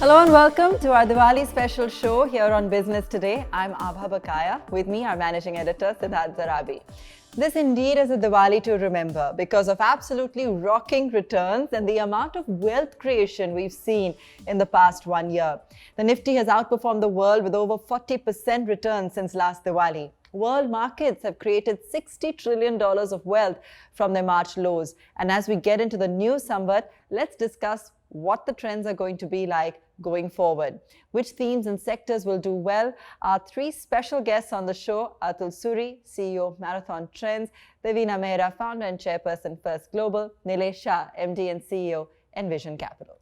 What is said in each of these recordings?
Hello and welcome to our Diwali special show here on Business Today. I'm Aabha Bakaya. With me, our managing editor, Siddharth Zarbi. This indeed is a Diwali to remember because of absolutely rocking returns and the amount of wealth creation we've seen in the past 1 year. The Nifty has outperformed the world with over 40% returns since last Diwali. World markets have created $60 trillion of wealth from their March lows. And as we get into the new Samvat, let's discuss what the trends are going to be like going forward. Which themes and sectors will do well? Our three special guests on the show: Atul Suri, CEO of Marathon Trends; Devina Mehra, founder and chairperson, First Global; Nilesh Shah, MD and CEO, Envision Capital.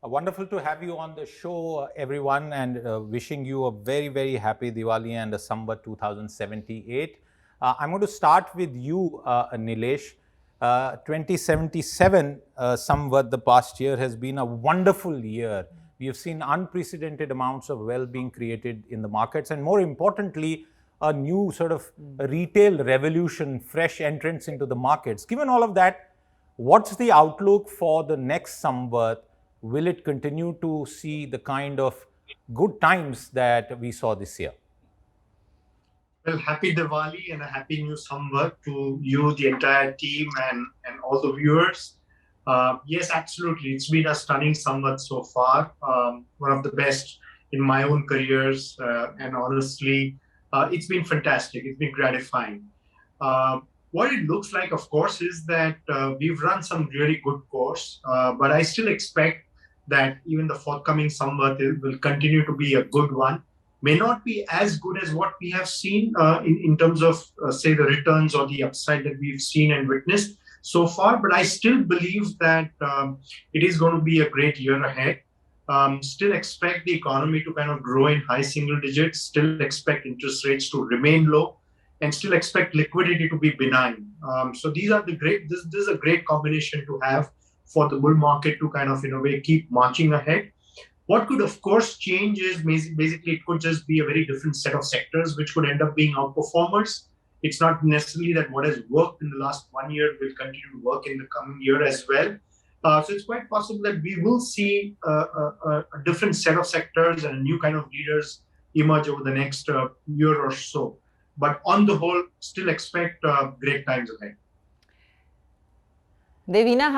Wonderful to have you on the show, everyone, and wishing you a very, very happy Diwali and a Samvat 2078. I'm going to start with you, Nilesh. 2077 Samvat, the past year, has been a wonderful year. We have seen unprecedented amounts of wealth being created in the markets, and more importantly, a new sort of retail revolution, fresh entrance into the markets. Given all of that, what's the outlook for the next Samvat? Will it continue to see the kind of good times that we saw this year? Well, happy Diwali and a happy new Samvat to you, the entire team, and all the viewers. Yes, absolutely. It's been a stunning Samvat so far. One of the best in my own careers. And honestly, it's been fantastic. It's been gratifying. What it looks like, of course, is that we've run some really good course. But I still expect that even the forthcoming Samvat will continue to be a good one. May not be as good as what we have seen in terms of, say, the returns or the upside that we've seen and witnessed so far, but I still believe that it is going to be a great year ahead. Still expect the economy to kind of grow in high single digits, still expect interest rates to remain low, and still expect liquidity to be benign. So these are this is a great combination to have for the bull market to kind of, in a way, keep marching ahead. What could, of course, change is basically it could just be a very different set of sectors which could end up being outperformers. It's not necessarily that what has worked in the last 1 year will continue to work in the coming year as well. So it's quite possible that we will see a different set of sectors and new kind of leaders emerge over the next year or so. But on the whole, still expect great times ahead. Devina,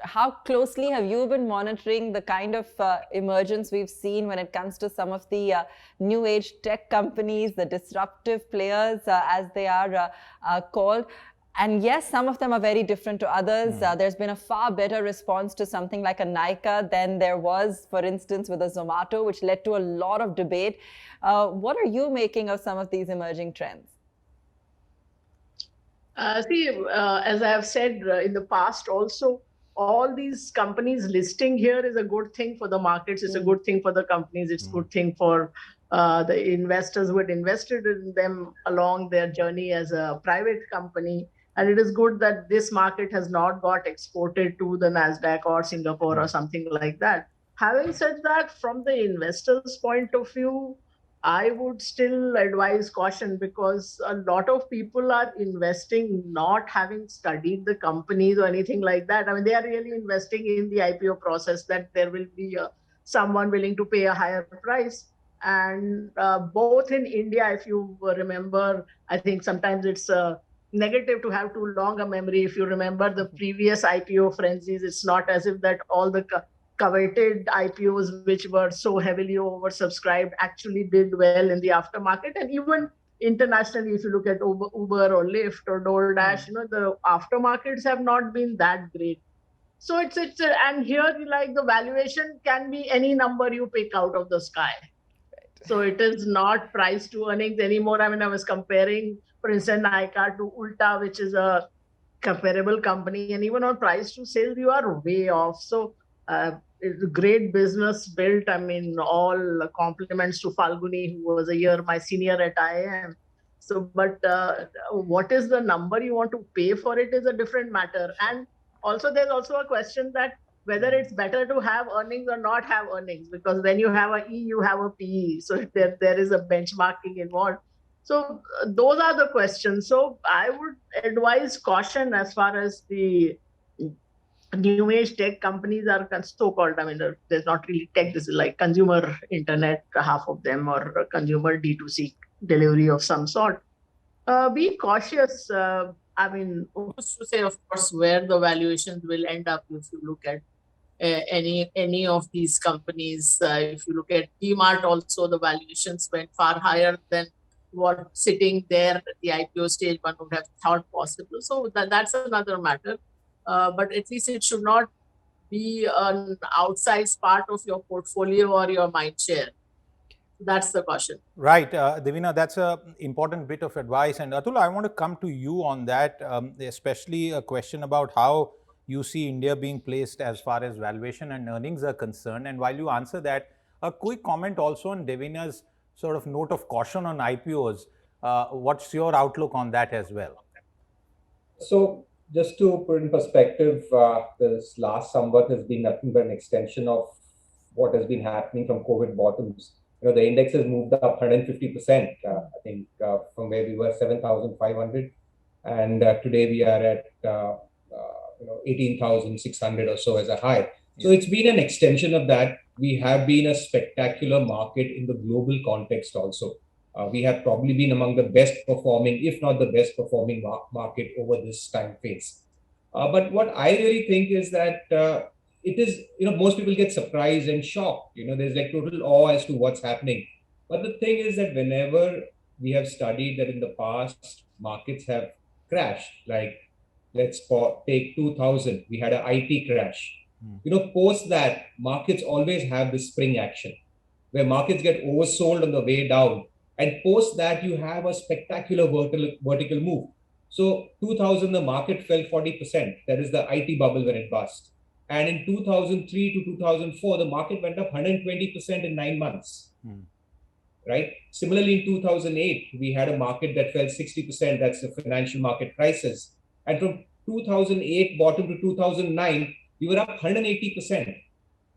how closely have you been monitoring the kind of emergence we've seen when it comes to some of the new age tech companies, the disruptive players, as they are called? And yes, some of them are very different to others. There's been a far better response to something like a Nykaa than there was, for instance, with a Zomato, which led to a lot of debate. What are you making of some of these emerging trends? As I have said in the past also, all these companies listing here is a good thing for the markets. It's a good thing for the companies. It's a good thing for the investors who had invested in them along their journey as a private company. And it is good that this market has not got exported to the NASDAQ or Singapore or something like that. Having said that, from the investors' point of view, I would still advise caution because a lot of people are investing not having studied the companies or anything like that. I mean, they are really investing in the IPO process that there will be someone willing to pay a higher price. And both in India, if you remember, I think sometimes it's negative to have too long a memory. If you remember the previous IPO frenzies, it's not as if that all the coveted IPOs, which were so heavily oversubscribed, actually did well in the aftermarket. And even internationally, if you look at Uber or Lyft or DoorDash, the aftermarkets have not been that great. So and here, like, the valuation can be any number you pick out of the sky. So it is not price to earnings anymore. I mean, I was comparing, for instance, Nykaa to Ulta, which is a comparable company, and even on price to sales, you are way off. So it's a great business built. I mean, all compliments to Falguni, who was a year my senior at IIM. So, but what is the number you want to pay for it is a different matter. And also, there's also a question that whether it's better to have earnings or not have earnings, because when you have a E, you have a PE. So there is a benchmarking involved. So those are the questions. So I would advise caution as far as the new age tech companies are so-called, I mean, there's not really tech, this is like consumer internet, half of them, or consumer D2C delivery of some sort. Be cautious. I mean, who's to say, of course, where the valuations will end up if you look at any of these companies. If you look at DMart also, the valuations went far higher than what sitting there at the IPO stage one would have thought possible. So that's another matter. But at least it should not be an outsized part of your portfolio or your mind share. That's the caution. Right, Devina, that's an important bit of advice. And Atul, I want to come to you on that, especially a question about how you see India being placed as far as valuation and earnings are concerned. And while you answer that, a quick comment also on Devina's sort of note of caution on IPOs. What's your outlook on that as well? So just to put in perspective, this last Samvat has been nothing but an extension of what has been happening from COVID bottoms. The index has moved up 150%, I think, from where we were 7,500. And today we are at 18,600 or so as a high. So it's been an extension of that. We have been a spectacular market in the global context also. We have probably been among the best performing, if not the best performing market over this time phase. But what I really think is that it is, most people get surprised and shocked. There's like total awe as to what's happening. But the thing is that whenever we have studied that in the past, markets have crashed, like let's take 2000, we had an IT crash. Post that, markets always have the spring action, where markets get oversold on the way down. And post that, you have a spectacular vertical move. So 2000, the market fell 40%. That is the IT bubble when it burst. And in 2003 to 2004, the market went up 120% in 9 months. Right? Similarly, in 2008, we had a market that fell 60%. That's the financial market crisis. And from 2008 bottom to 2009, we were up 180%.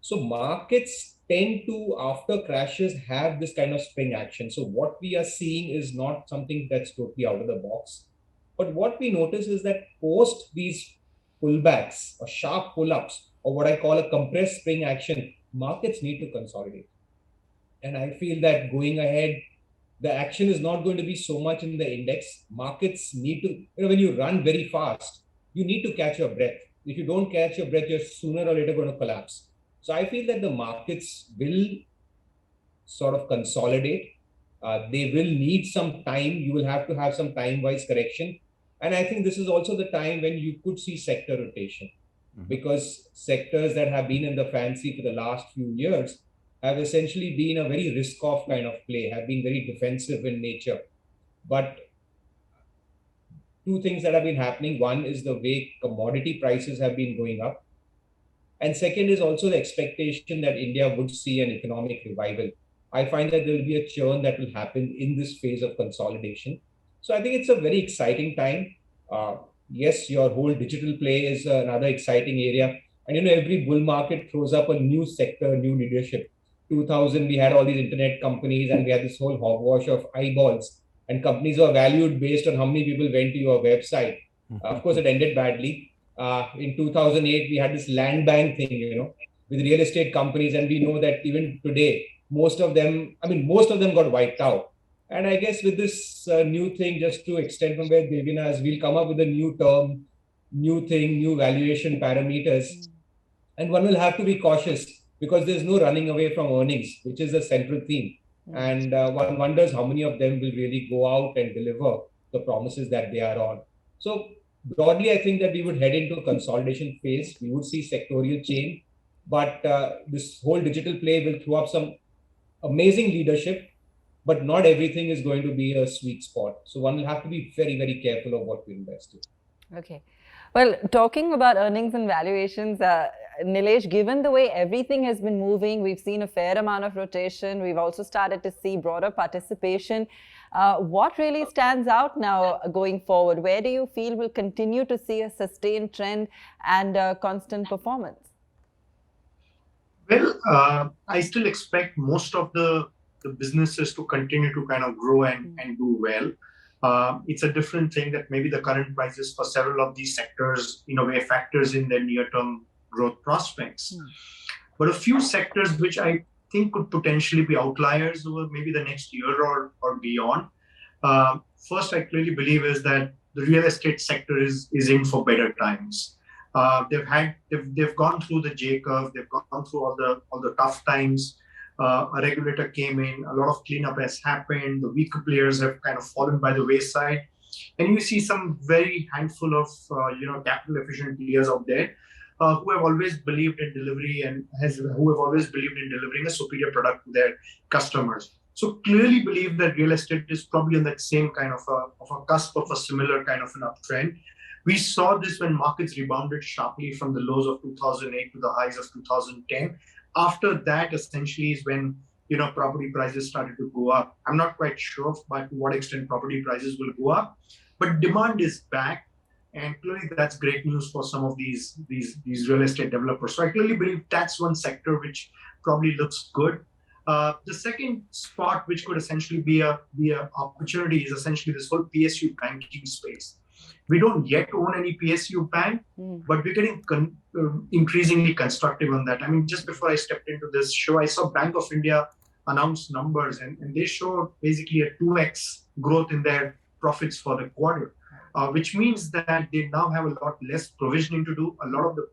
So markets tend to, after crashes, have this kind of spring action. So what we are seeing is not something that's totally out of the box. But what we notice is that post these pullbacks or sharp pull-ups, or what I call a compressed spring action, markets need to consolidate. And I feel that going ahead, the action is not going to be so much in the index. Markets need to, when you run very fast, you need to catch your breath. If you don't catch your breath, you're sooner or later going to collapse. So I feel that the markets will sort of consolidate. They will need some time. You will have to have some time-wise correction. And I think this is also the time when you could see sector rotation, because sectors that have been in the fancy for the last few years have essentially been a very risk-off kind of play, have been very defensive in nature. But two things that have been happening. One is the way commodity prices have been going up. And second is also the expectation that India would see an economic revival. I find that there will be a churn that will happen in this phase of consolidation. So I think it's a very exciting time. Yes, your whole digital play is another exciting area. And every bull market throws up a new sector, new leadership. 2000, we had all these internet companies and we had this whole hogwash of eyeballs. And companies were valued based on how many people went to your website. Of course, it ended badly. In 2008, we had this land bank thing, with real estate companies. And we know that even today, most of them got wiped out. And I guess with this new thing, just to extend from where Devina is, we'll come up with a new term, new thing, new valuation parameters. And one will have to be cautious because there's no running away from earnings, which is the central theme. And one wonders how many of them will really go out and deliver the promises that they are on. So broadly, I think that we would head into a consolidation phase. We would see sectorial change, but this whole digital play will throw up some amazing leadership, but not everything is going to be a sweet spot. So one will have to be very, very careful of what we invest in. Okay. Well, talking about earnings and valuations, Nilesh, given the way everything has been moving, we've seen a fair amount of rotation. We've also started to see broader participation. What really stands out now going forward? Where do you feel we'll continue to see a sustained trend and constant performance? Well, I still expect most of the businesses to continue to kind of grow and do well. It's a different thing that maybe the current prices for several of these sectors, in a way, factors in their near-term growth prospects. But a few sectors which I think could potentially be outliers over maybe the next year or beyond. First, I clearly believe is that the real estate sector is in for better times. They've gone through the J curve, they've gone through all the tough times. A regulator came in, a lot of cleanup has happened, the weaker players have kind of fallen by the wayside, and you see some very handful of capital efficient players out there who have always believed in delivery and who have always believed in delivering a superior product to their customers. So clearly believe that real estate is probably on that same kind of a cusp of a similar kind of an uptrend. We saw this when markets rebounded sharply from the lows of 2008 to the highs of 2010. After that, essentially, is when property prices started to go up. I'm not quite sure by to what extent property prices will go up, but demand is back, and clearly that's great news for some of these real estate developers. So I clearly believe that's one sector which probably looks good. The second spot, which could essentially be a opportunity, is essentially this whole PSU banking space. We don't yet own any PSU bank, but we're getting increasingly constructive on that. I mean, just before I stepped into this show, I saw Bank of India announce numbers, and they showed basically a 2x growth in their profits for the quarter, which means that they now have a lot less provisioning to do. A lot of the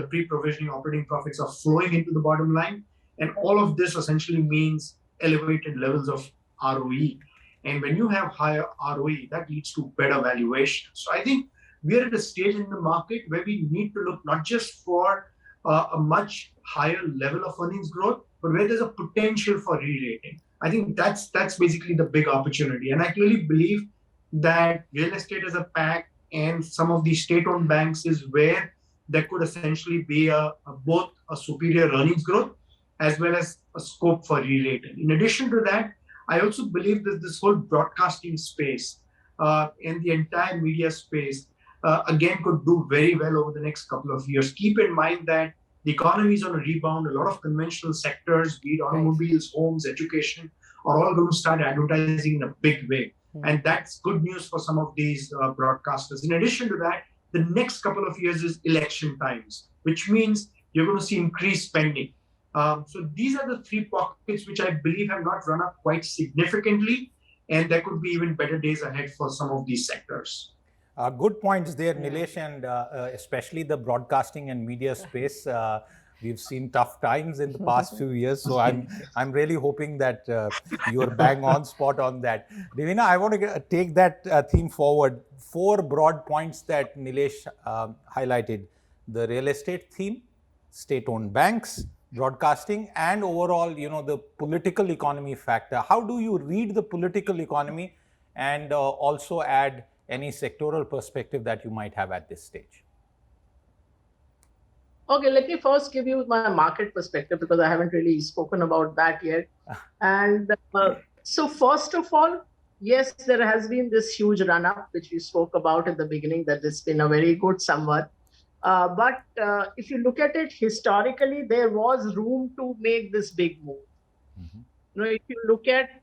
pre-provisioning operating profits are flowing into the bottom line. And all of this essentially means elevated levels of ROE. And when you have higher ROE, that leads to better valuation. So I think we're at a stage in the market where we need to look not just for a much higher level of earnings growth, but where there's a potential for re-rating. I think that's basically the big opportunity. And I clearly believe that real estate as a pack and some of these state-owned banks is where there could essentially be both a superior earnings growth as well as a scope for re-rating. In addition to that, I also believe that this whole broadcasting space and the entire media space, again, could do very well over the next couple of years. Keep in mind that the economy is on a rebound. A lot of conventional sectors, be it automobiles, homes, education, are all going to start advertising in a big way. And that's good news for some of these broadcasters. In addition to that, the next couple of years is election times, which means you're going to see increased spending. So these are the three pockets which I believe have not run up quite significantly, and there could be even better days ahead for some of these sectors. Good points there, Nilesh, and especially the broadcasting and media space. We've seen tough times in the past few years, so I'm really hoping that you're bang on spot on that. Devina, I want to take that theme forward. 4 broad points that Nilesh highlighted: the real estate theme, state-owned banks, broadcasting, and overall, the political economy factor. How do you read the political economy, and also add any sectoral perspective that you might have at this stage? Okay, let me first give you my market perspective, because I haven't really spoken about that yet. And so first of all, yes, there has been this huge run-up, which we spoke about at the beginning, that it's been a very good summer. But if you look at it historically, there was room to make this big move. If you look at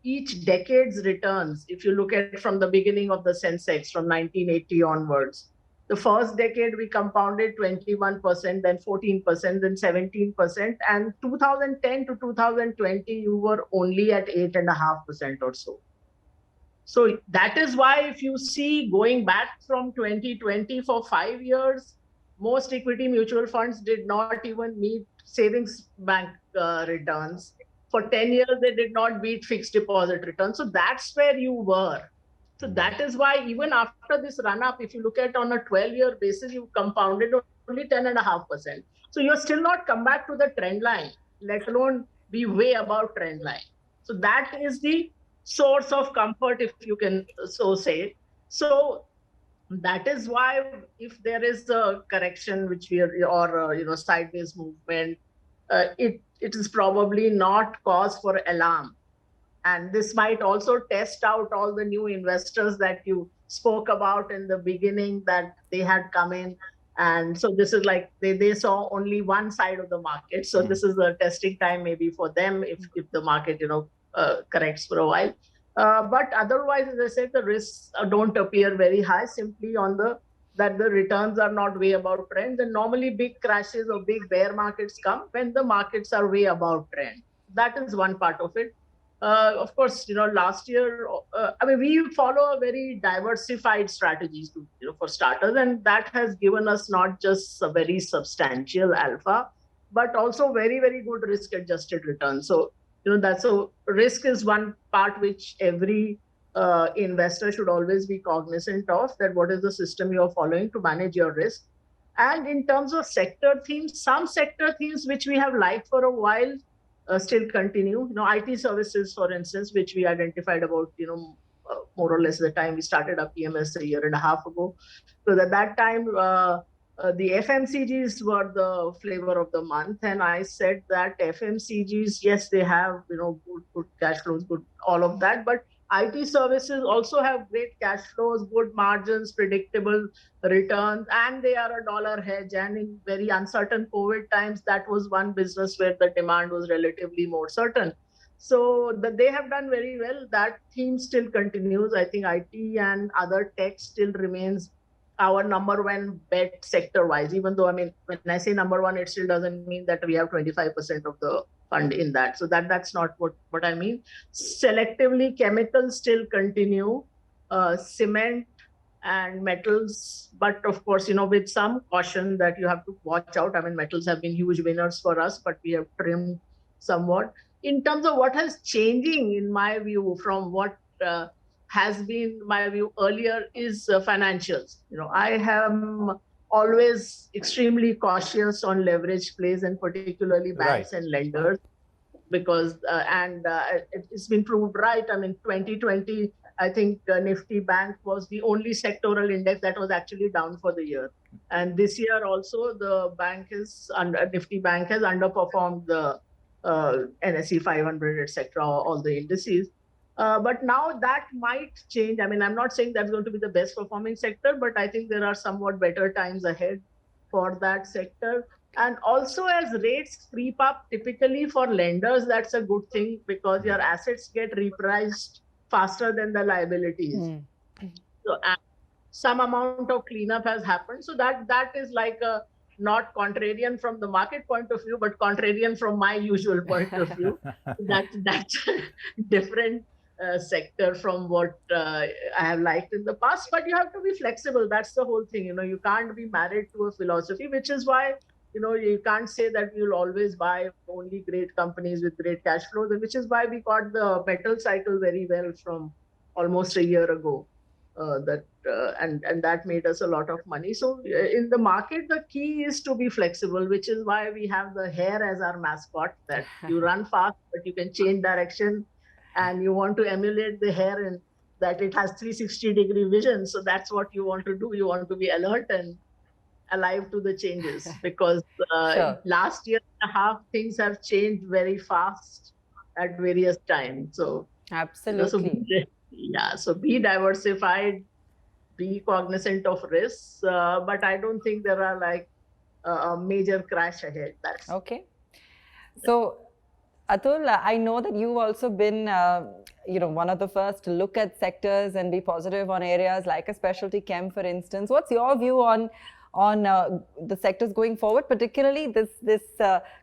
each decade's returns, if you look at it from the beginning of the Sensex, from 1980 onwards, the first decade we compounded 21%, then 14%, then 17%, and 2010 to 2020 you were only at 8.5% or so. So that is why, if you see, going back from 2020 for 5 years, most equity mutual funds did not even meet savings bank returns. For 10 years, they did not beat fixed deposit returns. So that's where you were. So that is why, even after this run-up, if you look at on a 12-year basis, you compounded only 10.5%. So you're still not come back to the trend line, let alone be way above trend line. So that is the source of comfort, if you can so say. So that is why, if there is a correction which we are, or sideways movement, it is probably not cause for alarm. And this might also test out all the new investors that you spoke about in the beginning, that they had come in. And so this is like they saw only one side of the market. So this is a testing time maybe for them, if the market corrects for a while. But otherwise, as I said, the risks don't appear very high simply on that the returns are not way above trend. And normally big crashes or big bear markets come when the markets are way above trend. That is one part of it. Of course, last year, I mean, we follow a very diversified strategies for starters, and that has given us not just a very substantial alpha, but also very, very good risk-adjusted returns. So, that's so risk is one part which every investor should always be cognizant of, that what is the system you're following to manage your risk. And in terms of sector themes, some sector themes which we have liked for a while still continue. IT services, for instance, which we identified about, more or less the time we started our PMS a year and a half ago. So at that time, the FMCGs were the flavor of the month, and I said that FMCGs, yes, they have good cash flows, good all of that, but IT services also have great cash flows, good margins, predictable returns, and they are a dollar hedge. And in very uncertain COVID times, that was one business where the demand was relatively more certain. So they have done very well. That theme still continues. I think IT and other tech still remains our number one bet sector wise, even though, I mean, when I say number one, it still doesn't mean that we have 25% of the fund in that. So that's not what I mean. Selectively, chemicals still continue, cement and metals, but of course, with some caution that you have to watch out. I mean, metals have been huge winners for us, but we have trimmed somewhat. In terms of what has changing, in my view, from what has been my view earlier is financials. I am always extremely cautious on leverage plays, and particularly banks and lenders, because it's been proved right. I mean, 2020, I think Nifty Bank was the only sectoral index that was actually down for the year. And this year also, the Nifty Bank has underperformed the NSE 500, etc., all the indices. But now that might change. I mean, I'm not saying that's going to be the best performing sector, but I think there are somewhat better times ahead for that sector. And also, as rates creep up, typically for lenders, that's a good thing, because your assets get repriced faster than the liabilities. So some amount of cleanup has happened. So that is like a not contrarian from the market point of view, but contrarian from my usual point of view. That's different sector from what I have liked in the past. But you have to be flexible. That's the whole thing. You can't be married to a philosophy, which is why you can't say that you'll always buy only great companies with great cash flows, which is why we got the metal cycle very well from almost a year ago. And that made us a lot of money. So in the market, the key is to be flexible, which is why we have the hare as our mascot, that you run fast, but you can change direction, and you want to emulate the hare in that it has 360-degree vision. So that's what you want to do. You want to be alert and alive to the changes, because last year and a half, things have changed very fast at various times. So absolutely. So be diversified, be cognizant of risks, but I don't think there are like a major crash ahead. That's okay. So Atul, I know that you've also been, one of the first to look at sectors and be positive on areas like a specialty chem, for instance. What's your view on the sectors going forward, particularly this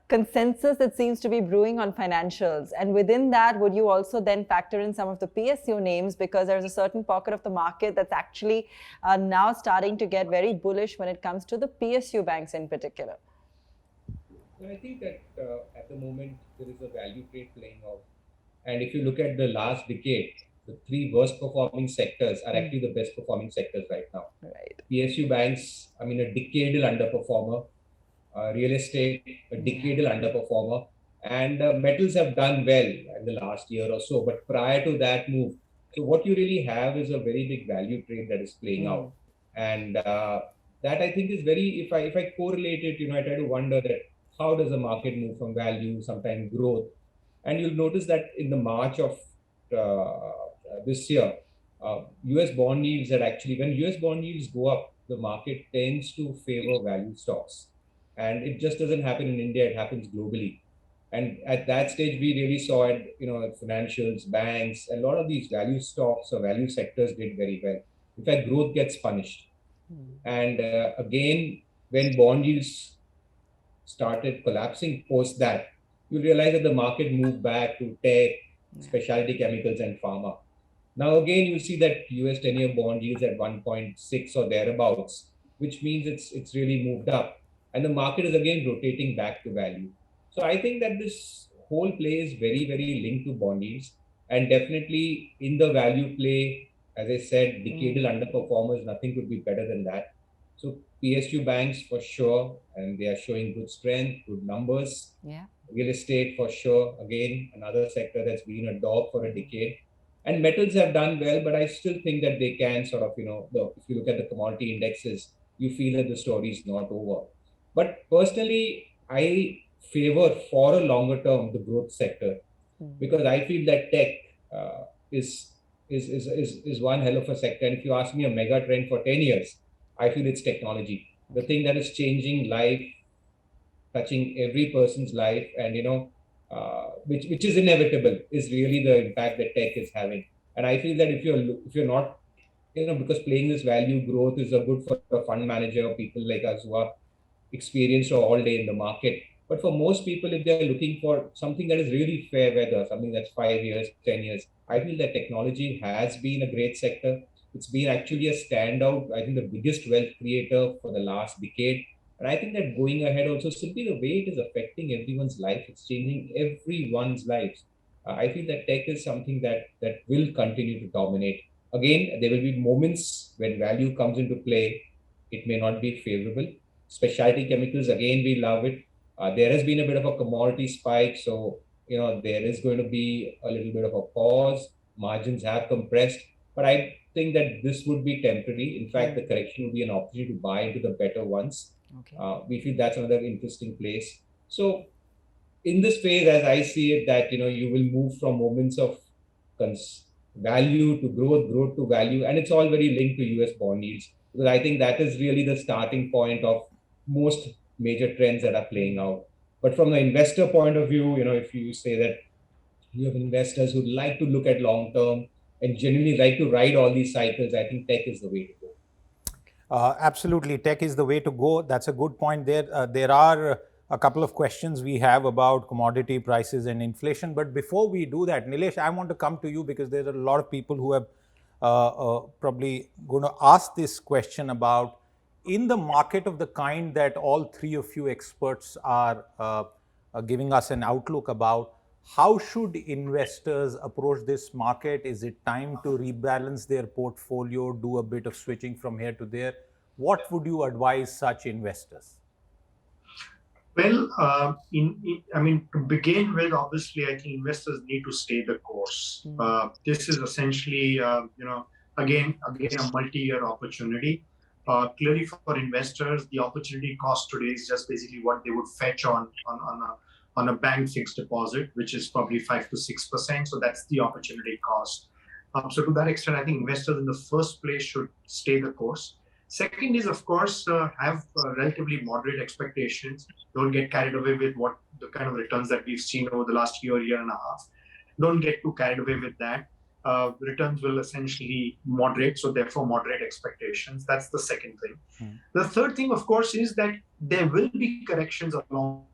consensus that seems to be brewing on financials? And within that, would you also then factor in some of the PSU names, because there's a certain pocket of the market that's actually now starting to get very bullish when it comes to the PSU banks in particular? I think that at the moment there is a value trade playing out. And if you look at the last decade, the three worst performing sectors are actually the best performing sectors right now. Right. PSU banks, I mean, a decadal underperformer, real estate, a decadal underperformer, and metals have done well in the last year or so. But prior to that move, so what you really have is a very big value trade that is playing out. And that I think is very, if I correlate it, I try to wonder that how does the market move from value, sometimes growth? And you'll notice that in the March of this year, US bond yields had actually, when US bond yields go up, the market tends to favor value stocks. And it just doesn't happen in India, it happens globally. And at that stage, we really saw it, financials, banks, a lot of these value stocks or value sectors did very well. In fact, growth gets punished. And again, when bond yields started collapsing post that, you realize that the market moved back to tech, specialty chemicals, and pharma. Now, again, you see that US 10-year bond yields at 1.6 or thereabouts, which means it's really moved up. And the market is again rotating back to value. So I think that this whole play is very, very linked to bond yields. And definitely in the value play, as I said, decadal underperformers, nothing could be better than that. So PSU banks for sure, and they are showing good strength, good numbers. Yeah. Real estate for sure, again, another sector that's been a dog for a decade. And metals have done well, but I still think that they can sort of, if you look at the commodity indexes, you feel that the story is not over. But personally, I favor for a longer term the growth sector because I feel that tech uh, is, is one hell of a sector. And if you ask me a mega trend for 10 years, I feel it's technology. The thing that is changing life, touching every person's life, and which is inevitable, is really the impact that tech is having. And I feel that if you're not, because playing this value growth is a good for a fund manager or people like us who are experienced or all day in the market. But for most people, if they're looking for something that is really fair weather, something that's 5 years, 10 years, I feel that technology has been a great sector. It's been actually a standout, I think the biggest wealth creator for the last decade. And I think that going ahead also, simply the way it is affecting everyone's life, it's changing everyone's lives. I feel that tech is something that will continue to dominate. Again, there will be moments when value comes into play. It may not be favorable. Specialty chemicals, again, we love it. There has been a bit of a commodity spike, so there is going to be a little bit of a pause. Margins have compressed, but I think that this would be temporary. In fact, the correction will be an opportunity to buy into the better ones. Okay. We feel that's another interesting place. So in this phase, as I see it, that you will move from moments of value to growth to value, and it's all very linked to US bond yields, because I think that is really the starting point of most major trends that are playing out. But from the investor point of view, if you say that you have investors who like to look at long term and genuinely like to ride all these cycles, I think tech is the way to go. Absolutely, tech is the way to go. That's a good point there. There are a couple of questions we have about commodity prices and inflation. But before we do that, Nilesh, I want to come to you because there are a lot of people who have probably going to ask this question about, in the market of the kind that all three of you experts are giving us an outlook about, how should investors approach this market? Is it time to rebalance their portfolio, do a bit of switching from here to there? What would you advise such investors? Well, to begin with, obviously, I think investors need to stay the course. This is essentially, again, a multi-year opportunity. Clearly, for investors, the opportunity cost today is just basically what they would fetch on a bank fixed deposit, which is probably 5 to 6%. So that's the opportunity cost. So to that extent, I think investors in the first place should stay the course. Second is, of course, have relatively moderate expectations. Don't get carried away with what the kind of returns that we've seen over the last year and a half. Don't get too carried away with that. Returns will essentially moderate, so therefore moderate expectations. That's the second thing. The third thing, of course, is that there will be corrections along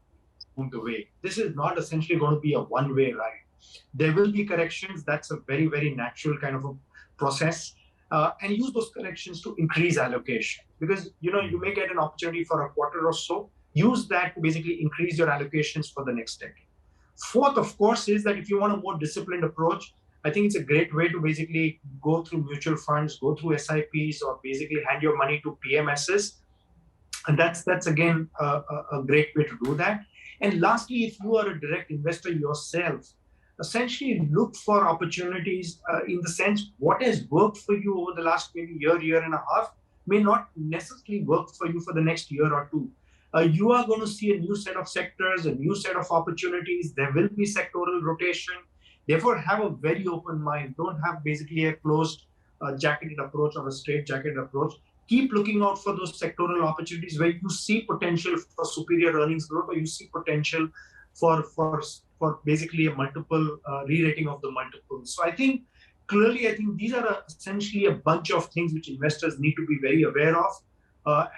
the way. This is not essentially going to be a one-way ride. There will be corrections. That's a very, very natural kind of a process. And use those corrections to increase allocation, because you may get an opportunity for a quarter or so. Use that to basically increase your allocations for the next decade. Fourth, of course, is that if you want a more disciplined approach, I think it's a great way to basically go through mutual funds, go through SIPs, or basically hand your money to PMSs. And that's again a great way to do that. And lastly, if you are a direct investor yourself, essentially look for opportunities in the sense what has worked for you over the last maybe year and a half may not necessarily work for you for the next year or two. You are going to see a new set of sectors, a new set of opportunities. There will be sectoral rotation. Therefore, have a very open mind. Don't have basically a closed jacketed approach or a straight jacketed approach. Keep looking out for those sectoral opportunities where you see potential for superior earnings growth, or you see potential for basically a multiple re-rating of the multiples. So I think clearly, I think these are essentially a bunch of things which investors need to be very aware of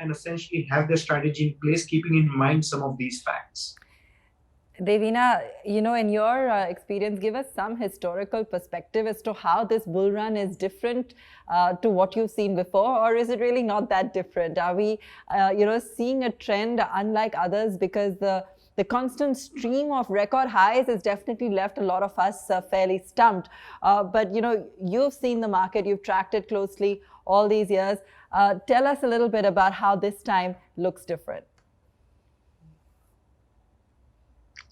and essentially have their strategy in place, keeping in mind some of these facts. Devina, in your experience, give us some historical perspective as to how this bull run is different to what you've seen before, or is it really not that different? Are we, seeing a trend unlike others because the constant stream of record highs has definitely left a lot of us fairly stumped. But, you've seen the market, you've tracked it closely all these years. Tell us a little bit about how this time looks different.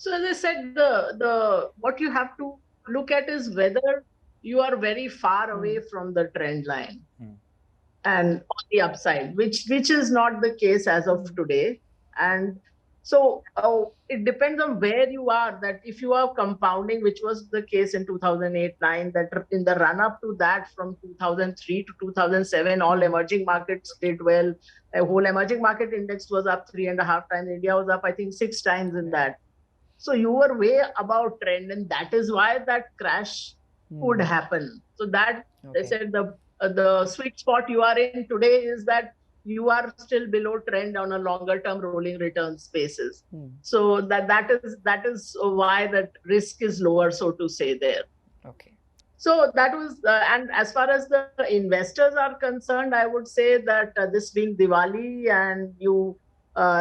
So as I said, the what you have to look at is whether you are very far away from the trend line and on the upside, which is not the case as of today. And so it depends on where you are, that if you are compounding, which was the case in 2008-9, that in the run up to that from 2003 to 2007, all emerging markets did well. A whole emerging market index was up 3.5 times. India was up, I think, 6 times in that. So you were way above trend, and that is why that crash could happen. So that, they said, the sweet spot you are in today is that you are still below trend on a longer term rolling returns basis. So that is why that risk is lower, so to say, there. Okay. So that was, and as far as the investors are concerned, I would say that this being Diwali and you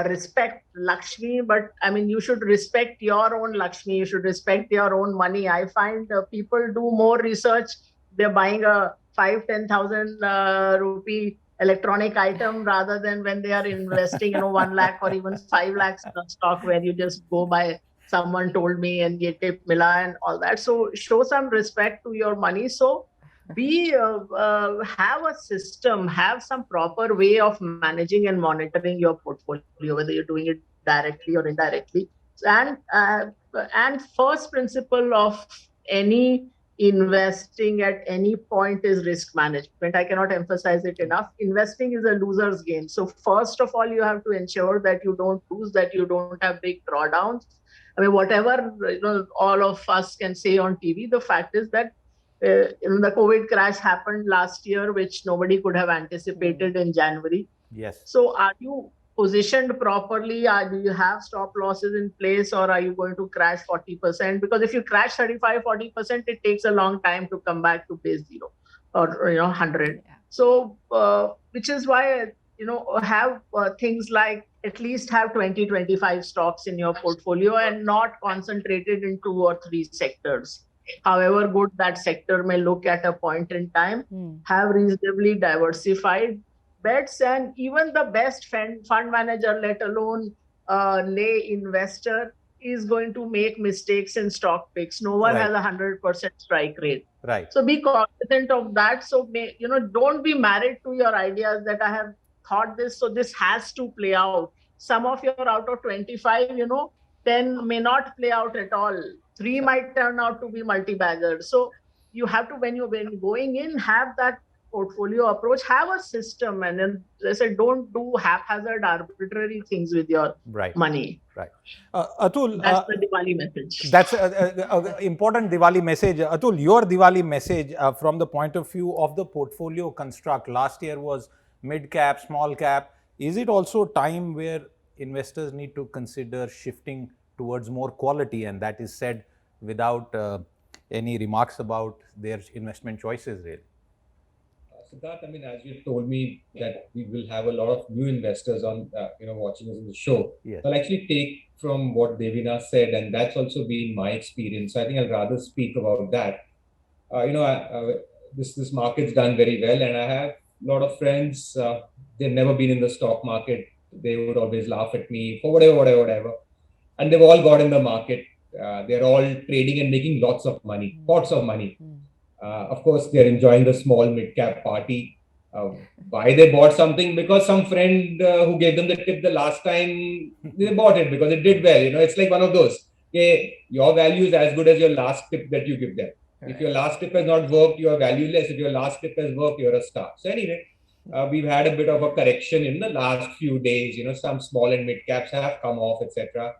respect Lakshmi, but I mean, you should respect your own Lakshmi, you should respect your own money. I find people do more research. They're buying a 5,000-10,000 rupee electronic item rather than when they are investing, 1 lakh or even 5 lakhs in a stock where you just go by someone told me and ye tip mila and all that. So show some respect to your money. So have a system, have some proper way of managing and monitoring your portfolio, whether you're doing it directly or indirectly. And first principle of any investing at any point is risk management. I cannot emphasize it enough. Investing is a loser's game. So first of all, you have to ensure that you don't lose, that you don't have big drawdowns. I mean, whatever all of us can say on TV, the fact is that the COVID crash happened last year, which nobody could have anticipated in January. Yes. So are you positioned properly? Do you have stop losses in place, or are you going to crash 40%? Because if you crash 35-40%, it takes a long time to come back to base zero or 100. Yeah. So which is why have things like at least have 20-25 stocks in your portfolio and not concentrated in 2 or 3 sectors. However good that sector may look at a point in time, have reasonably diversified bets. And even the best fund manager, let alone lay investor, is going to make mistakes in stock picks. No one has 100% strike rate. Right. So be cognizant of that. So don't be married to your ideas that I have thought this, so this has to play out. Some of your out of 25, 10 may not play out at all. 3 might turn out to be multi-baggers. So you have to, when you're going in, have that portfolio approach, have a system, and then I said, don't do haphazard, arbitrary things with your money. Right. Atul, that's the Diwali message. That's an important Diwali message. Atul, your Diwali message from the point of view of the portfolio construct. Last year was mid cap, small cap. Is it also time where investors need to consider shifting towards more quality, and that is said without any remarks about their investment choices, really? Siddharth, I mean, as you told me that we will have a lot of new investors on, watching us in the show. Yes. I'll actually take from what Devina said, and that's also been my experience. So I think I'll rather speak about that. This market's done very well, and I have a lot of friends. They've never been in the stock market. They would always laugh at me for whatever. And they've all got in the market. They're all trading and making lots of money, pots of money. Of course, they're enjoying the small mid-cap party. Why they bought something? Because some friend who gave them the tip the last time, they bought it because it did well. It's like one of those. Okay, your value is as good as your last tip that you give them. Right. If your last tip has not worked, you are valueless. If your last tip has worked, you're a star. So anyway, we've had a bit of a correction in the last few days. Some small and mid caps have come off, etc.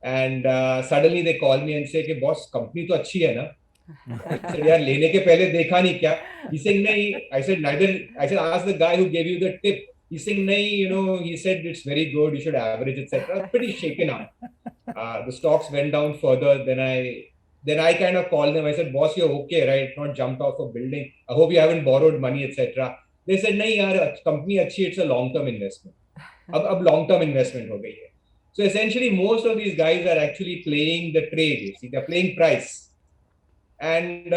And suddenly they call me and say, "Ki boss, company to अच्छी है ना?" I said, "यार लेने के पहले देखा नहीं क्या?" He's saying, "नहीं." I said, "Neither." I said, "Ask the guy who gave you the tip." He's saying, "नहीं, you know, he said it's very good. You should average, etc." Pretty shaken up. The stocks went down further. Then I kind of called them. I said, "Boss, you're okay, right? Not jumped off a building. I hope you haven't borrowed money, etc." They said, "नहीं यार, company अच्छी, it's a long-term investment." अब long-term investment हो गई है. So essentially, most of these guys are actually playing the trade. You see, they're playing price, and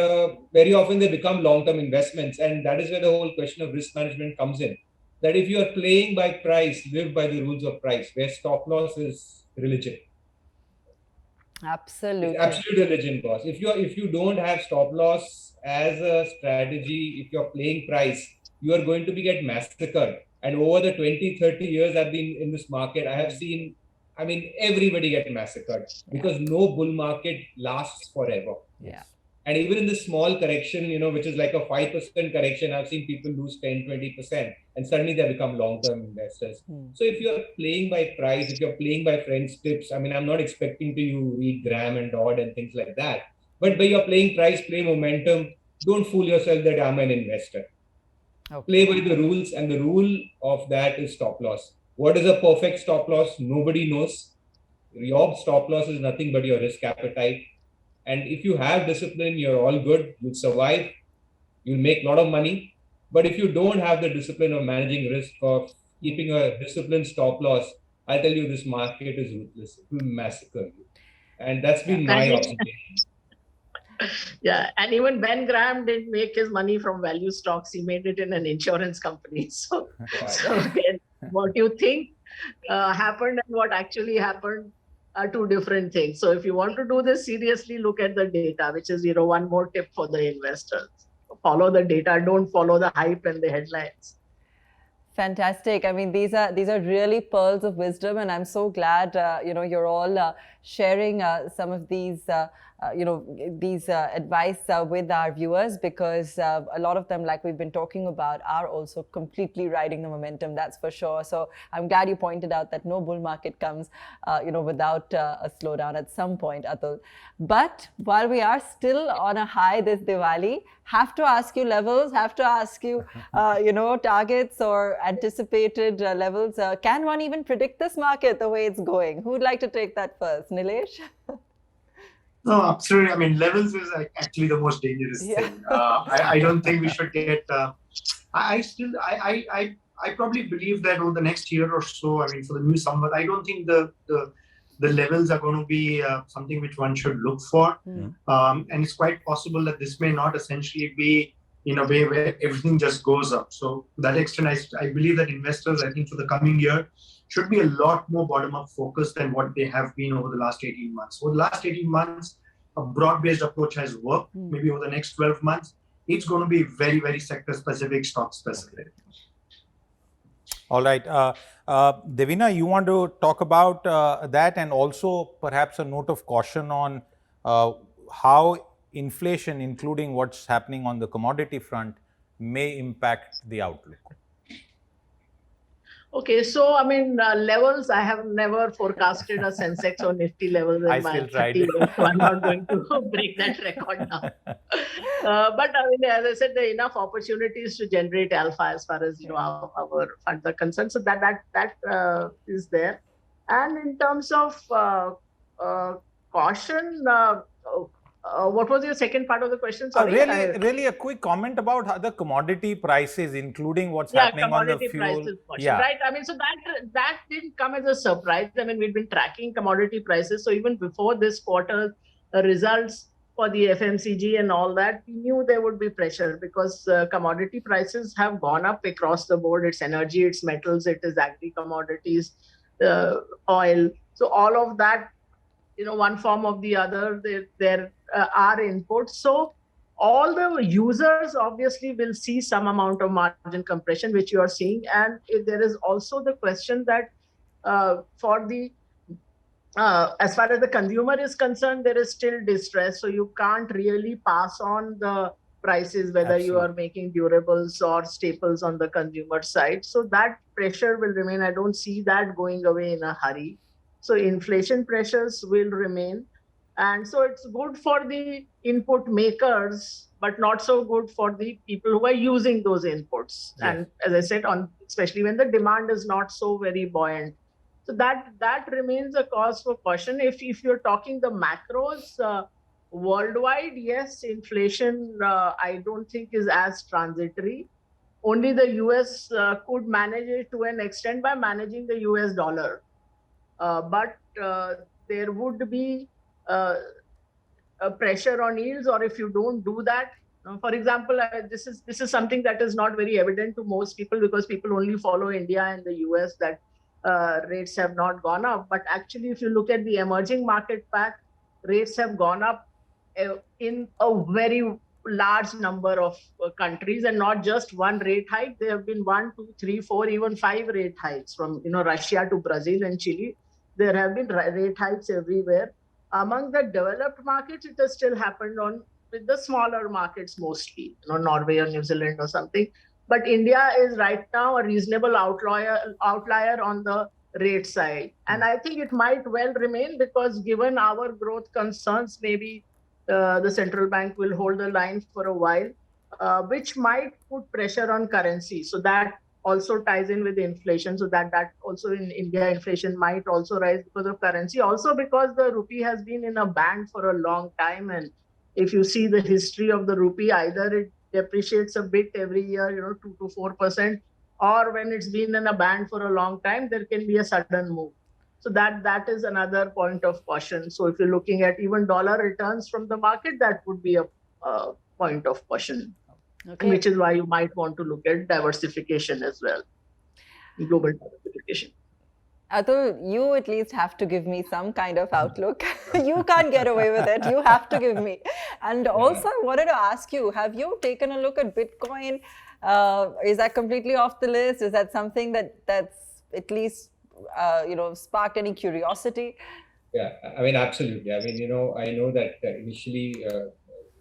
very often they become long-term investments. And that is where the whole question of risk management comes in. That if you are playing by price, live by the rules of price, where stop loss is religion. Absolutely. It's absolute religion, boss. If you don't have stop loss as a strategy, if you're playing price, you are going to be get massacred. And over the 20-30 years I've been in this market, I have seen, I mean, everybody get massacred because no bull market lasts forever. Yeah. And even in the small correction, you know, which is like a 5% correction, I've seen people lose 10-20%, and suddenly they become long-term investors. So if you're playing by price, if you're playing by friends' tips, I mean, I'm not expecting to you read Graham and Dodd and things like that. But by you're playing price, play momentum, don't fool yourself that I'm an investor. Okay. Play by the rules, and the rule of that is stop loss. What is a perfect stop loss? Nobody knows. Your stop loss is nothing but your risk appetite. And if you have discipline, you're all good. You'll survive. You'll make a lot of money. But if you don't have the discipline of managing risk, of keeping a disciplined stop loss, I'll tell you, this market is ruthless. It will massacre you. And that's been my observation. Yeah, and even Ben Graham didn't make his money from value stocks. He made it in an insurance company. So again, what you think happened and what actually happened are two different things. So if you want to do this seriously, look at the data, which is, you know, one more tip for the investors. Follow the data, don't follow the hype and the headlines. Fantastic. I mean, these are really pearls of wisdom, and I'm so glad you know, you're all sharing some of these you know, these advice with our viewers, because a lot of them, like we've been talking about, are also completely riding the momentum, that's for sure. So I'm glad you pointed out that no bull market comes you know, without a slowdown at some point, Atul. But while we are still on a high this Diwali, have to ask you levels, have to ask you you know, targets or anticipated levels. Can one even predict this market the way it's going? Who would like to take that first? Nilesh? No, absolutely. I mean, levels is actually the most dangerous thing. I don't think we should get. I probably believe that over the next year or so, I mean, for the new summer, I don't think the levels are going to be something which one should look for. And it's quite possible that this may not essentially be in a way where everything just goes up. So to that extent, I believe that investors, I think for the coming year, should be a lot more bottom-up focused than what they have been over the last 18 months. Over the last 18 months, a broad-based approach has worked. Maybe over the next 12 months, it's going to be very, very sector-specific, stock-specific. All right. Devina, you want to talk about that, and also perhaps a note of caution on how inflation, including what's happening on the commodity front, may impact the outlook? Okay, so I mean, levels, I have never forecasted a Sensex or Nifty levels in my 30 years, so I'm not going to break that record now. But I mean, as I said, there are enough opportunities to generate alpha as far as, you know, our funds are concerned. So that is there. And in terms of caution, what was your second part of the question? Sorry. Really a quick comment about other commodity prices, including what's happening on the fuel. Prices, right. I mean, so that didn't come as a surprise. I mean, we've been tracking commodity prices. So even before this quarter results for the FMCG and all that, we knew there would be pressure because commodity prices have gone up across the board. It's energy, it's metals, it is agri commodities, oil. So all of that, you know, one form or the other, there are inputs. So all the users obviously will see some amount of margin compression, which you are seeing. And there is also the question that for the as far as the consumer is concerned, there is still distress. So you can't really pass on the prices, whether you are making durables or staples on the consumer side. So that pressure will remain. I don't see that going away in a hurry. So inflation pressures will remain. And so it's good for the input makers, but not so good for the people who are using those inputs. Yes. And as I said, especially when the demand is not so very buoyant. So that remains a cause for caution. If you're talking the macros worldwide, yes, inflation I don't think is as transitory. Only the US could manage it to an extent by managing the US dollar. But there would be uh, a pressure on yields, or if you don't do that, for example, this is something that is not very evident to most people because people only follow India and the US, that rates have not gone up. But actually, if you look at the emerging market pack, rates have gone up in a very large number of countries, and not just one rate hike. There have been 1, 2, 3, 4, even 5 rate hikes from Russia to Brazil and Chile. There have been rate hikes everywhere. Among the developed markets, it has still happened on with the smaller markets mostly, Norway or New Zealand or something. But India is right now a reasonable outlier on the rate side. And I think it might well remain because given our growth concerns, maybe the central bank will hold the line for a while, which might put pressure on currency. So that also ties in with inflation. So that also in India, inflation might also rise because of currency. Also because the rupee has been in a band for a long time. And if you see the history of the rupee, either it depreciates a bit every year, 2 to 4%, or when it's been in a band for a long time, there can be a sudden move. So that is another point of caution. So if you're looking at even dollar returns from the market, that would be a point of caution. Okay. Which is why you might want to look at diversification as well, global diversification. Atul, you at least have to give me some kind of outlook. You can't get away with it. You have to give me. And also, I wanted to ask you, have you taken a look at Bitcoin? Is that completely off the list? Is that something that's at least, sparked any curiosity? Yeah, I mean, absolutely. I mean, I know that initially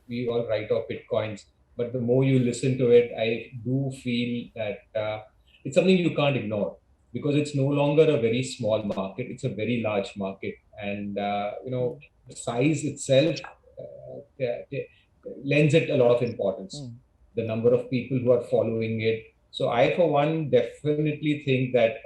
we all write off Bitcoins, but the more you listen to it, I do feel that it's something you can't ignore because it's no longer a very small market. It's a very large market. And, the size itself lends it a lot of importance. The number of people who are following it. So I, for one, definitely think that,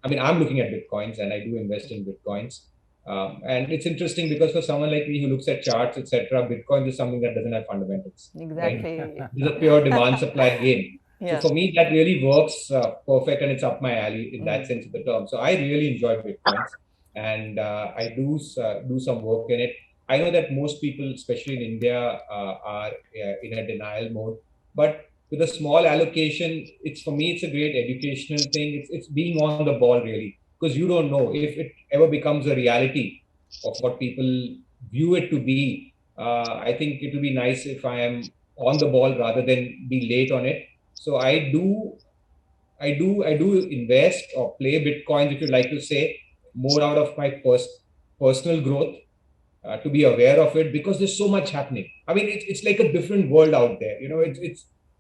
I'm looking at Bitcoins and I do invest in Bitcoins. And it's interesting because for someone like me who looks at charts, etc., Bitcoin is something that doesn't have fundamentals. Exactly. Right? It's a pure demand-supply game. Yeah. So for me, that really works perfect, and it's up my alley in that sense of the term. So I really enjoy Bitcoins, and I do some work in it. I know that most people, especially in India, are in a denial mode, but with a small allocation, it's a great educational thing. It's being on the ball really. Because you don't know if it ever becomes a reality of what people view it to be. I think it will be nice if I am on the ball rather than be late on it. So I do invest or play Bitcoins, if you like to say, more out of my personal growth to be aware of it because there's so much happening. I mean, it's like a different world out there.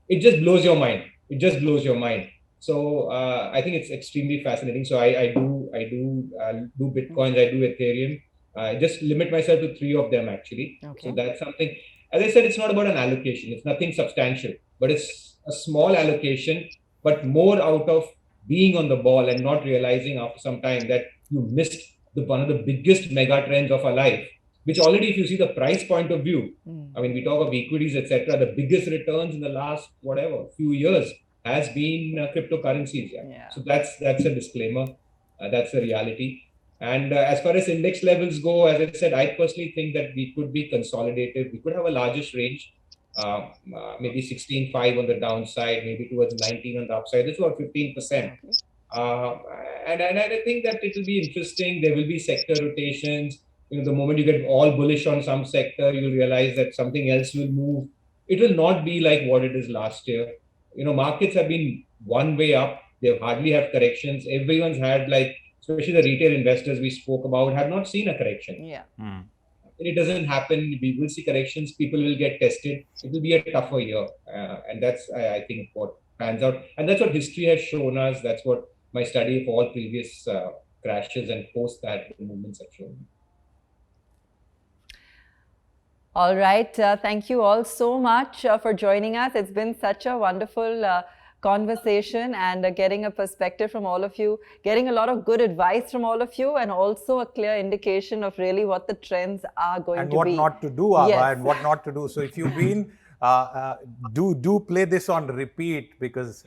It just blows your mind. It just blows your mind. So I think it's extremely fascinating. So I do Bitcoins, I do Ethereum. I just limit myself to 3 of them actually. Okay. So that's something. As I said, it's not about an allocation. It's nothing substantial, but it's a small allocation, but more out of being on the ball and not realizing after some time that you missed one of the biggest mega trends of our life. Which already, if you see the price point of view, I mean, we talk of equities, etc. The biggest returns in the last few years has been cryptocurrencies. Yeah. So that's a disclaimer. That's the reality. And as far as index levels go, as I said, I personally think that we could be consolidated. We could have a largest range, maybe 16.5 on the downside, maybe towards 19 on the upside. That's about 15%. And I think that it will be interesting. There will be sector rotations. The moment you get all bullish on some sector, you'll realize that something else will move. It will not be like what it is last year. Markets have been one way up. They hardly have corrections. Everyone's had, especially the retail investors we spoke about, have not seen a correction. Yeah. It doesn't happen. We will see corrections. People will get tested. It will be a tougher year. And that's, I think, what pans out. And that's what history has shown us. That's what my study of all previous crashes, and post that the movements have shown. All right. Thank you all so much for joining us. It's been such a wonderful conversation and getting a perspective from all of you, getting a lot of good advice from all of you, and also a clear indication of really what the trends are going and to what be. not to do, Aabha, Yes. and what not to do. So if you've been, do play this on repeat, because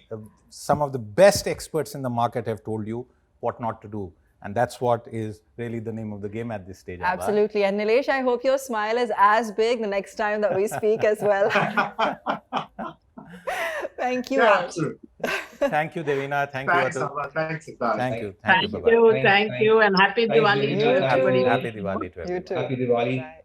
some of the best experts in the market have told you what not to do. And that's what is really the name of the game at this stage, Aabha. Absolutely. And Nilesh, I hope your smile is as big the next time that we speak as well. Thank you all. Absolutely. Thank you, Devina. Thank Thanks, you, Atul. Aabha. Thanks, Siddharth. Thank you. Thank Bye-bye. you, Thanks, thank thanks. you, and happy Thanks, Diwali Devina. to You everybody. too. Happy Diwali to You everyone. too. Happy Diwali. Bye.